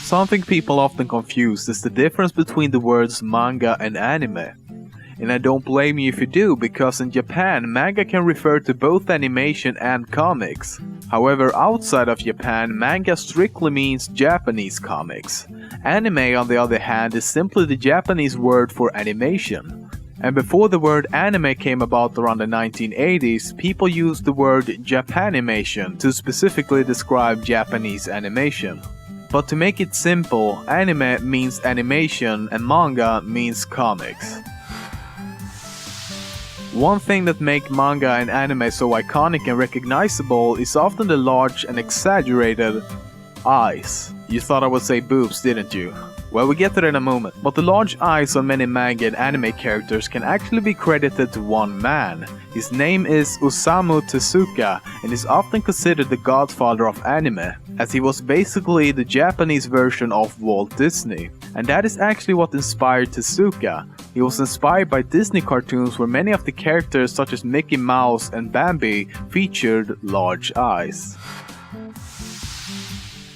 Something people often confuse is the difference between the words manga and anime. And I don't blame you if you do, because in Japan, manga can refer to both animation and comics. However, outside of Japan, manga strictly means Japanese comics. Anime, on the other hand, is simply the Japanese word for animation. And before the word anime came about around the 1980s, people used the word Japanimation to specifically describe Japanese animation. But to make it simple, anime means animation and manga means comics. One thing that makes manga and anime so iconic and recognizable is often the large and exaggerated eyes. You thought I would say boobs, didn't you? Well, we get to that in a moment. But the large eyes on many manga and anime characters can actually be credited to one man. His name is Osamu Tezuka and is often considered the godfather of anime, as he was basically the Japanese version of Walt Disney. And that is actually what inspired Tezuka. He was inspired by Disney cartoons where many of the characters such as Mickey Mouse and Bambi featured large eyes.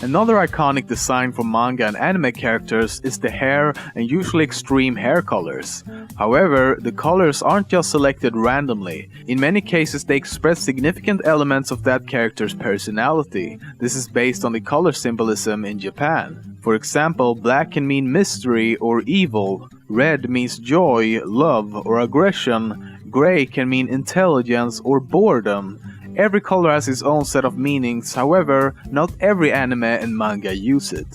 Another iconic design for manga and anime characters is the hair and usually extreme hair colors. However, the colors aren't just selected randomly. In many cases they express significant elements of that character's personality. This is based on the color symbolism in Japan. For example, black can mean mystery or evil, red means joy, love or aggression, gray can mean intelligence or boredom. Every color has its own set of meanings, however, not every anime and manga use it.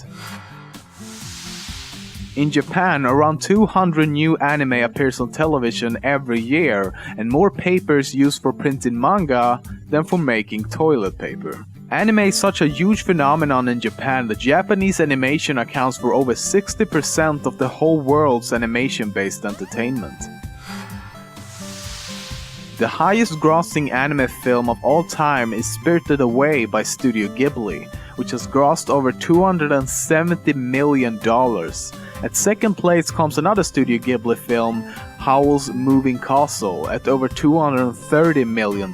In Japan, around 200 new anime appears on television every year, and more paper is used for printing manga than for making toilet paper. Anime is such a huge phenomenon in Japan that Japanese animation accounts for over 60% of the whole world's animation-based entertainment. The highest grossing anime film of all time is Spirited Away by Studio Ghibli, which has grossed over $270 million. At second place comes another Studio Ghibli film, Howl's Moving Castle, at over $230 million.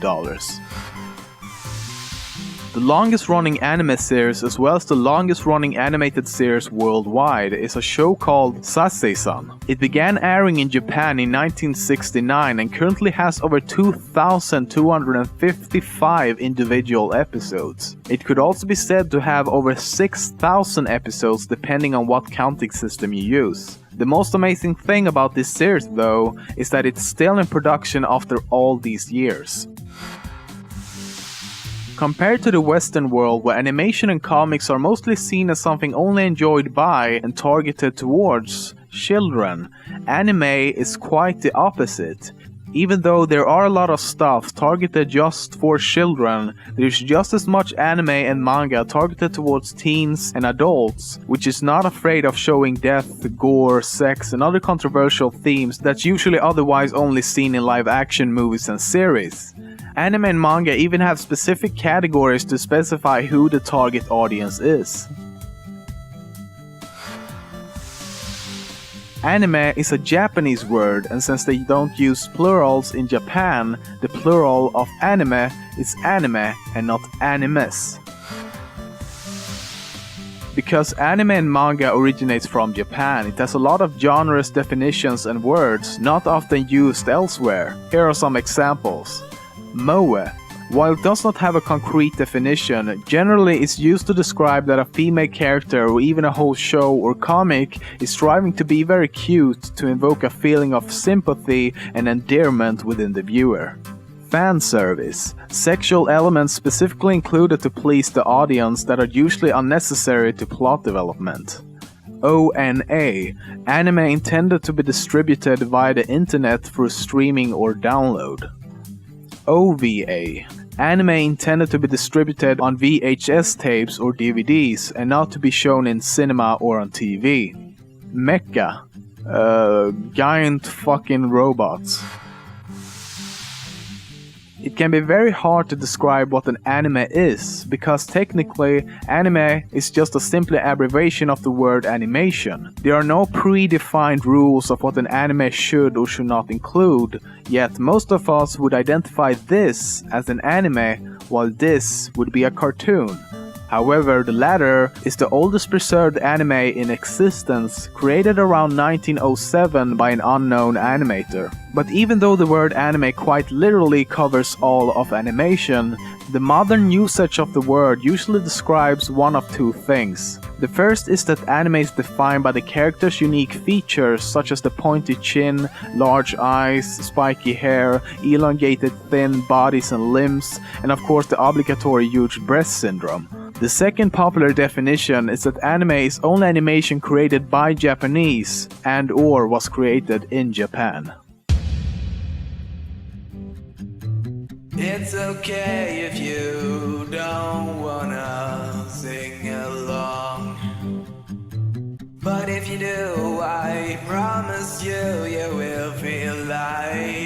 The longest running anime series as well as the longest running animated series worldwide is a show called Sasei-san. It began airing in Japan in 1969 and currently has over 2,255 individual episodes. It could also be said to have over 6,000 episodes depending on what counting system you use. The most amazing thing about this series though is that it's still in production after all these years. Compared to the Western world where animation and comics are mostly seen as something only enjoyed by and targeted towards children, anime is quite the opposite. Even though there are a lot of stuff targeted just for children, there's just as much anime and manga targeted towards teens and adults, which is not afraid of showing death, gore, sex and other controversial themes that's usually otherwise only seen in live action movies and series. Anime and manga even have specific categories to specify who the target audience is. Anime is a Japanese word, and since they don't use plurals in Japan, the plural of anime is anime and not animes. Because anime and manga originates from Japan, it has a lot of genres, definitions and words not often used elsewhere. Here are some examples. Moe. While it does not have a concrete definition, generally it's used to describe that a female character or even a whole show or comic is striving to be very cute to invoke a feeling of sympathy and endearment within the viewer. Fan service. Sexual elements specifically included to please the audience that are usually unnecessary to plot development. ONA. Anime intended to be distributed via the internet through streaming or download. OVA. Anime intended to be distributed on VHS tapes or DVDs and not to be shown in cinema or on TV. Mecha. Giant fucking robots. It can be very hard to describe what an anime is, because technically anime is just a simply abbreviation of the word animation. There are no predefined rules of what an anime should or should not include, yet most of us would identify this as an anime while this would be a cartoon. However, the latter is the oldest preserved anime in existence, created around 1907 by an unknown animator. But even though the word anime quite literally covers all of animation, the modern usage of the word usually describes one of two things. The first is that anime is defined by the character's unique features such as the pointy chin, large eyes, spiky hair, elongated thin bodies and limbs, and of course the obligatory huge breast syndrome. The second popular definition is that anime is only animation created by Japanese and/or was created in Japan. It's okay if you don't wanna sing along, but if you do, I promise you, you will feel like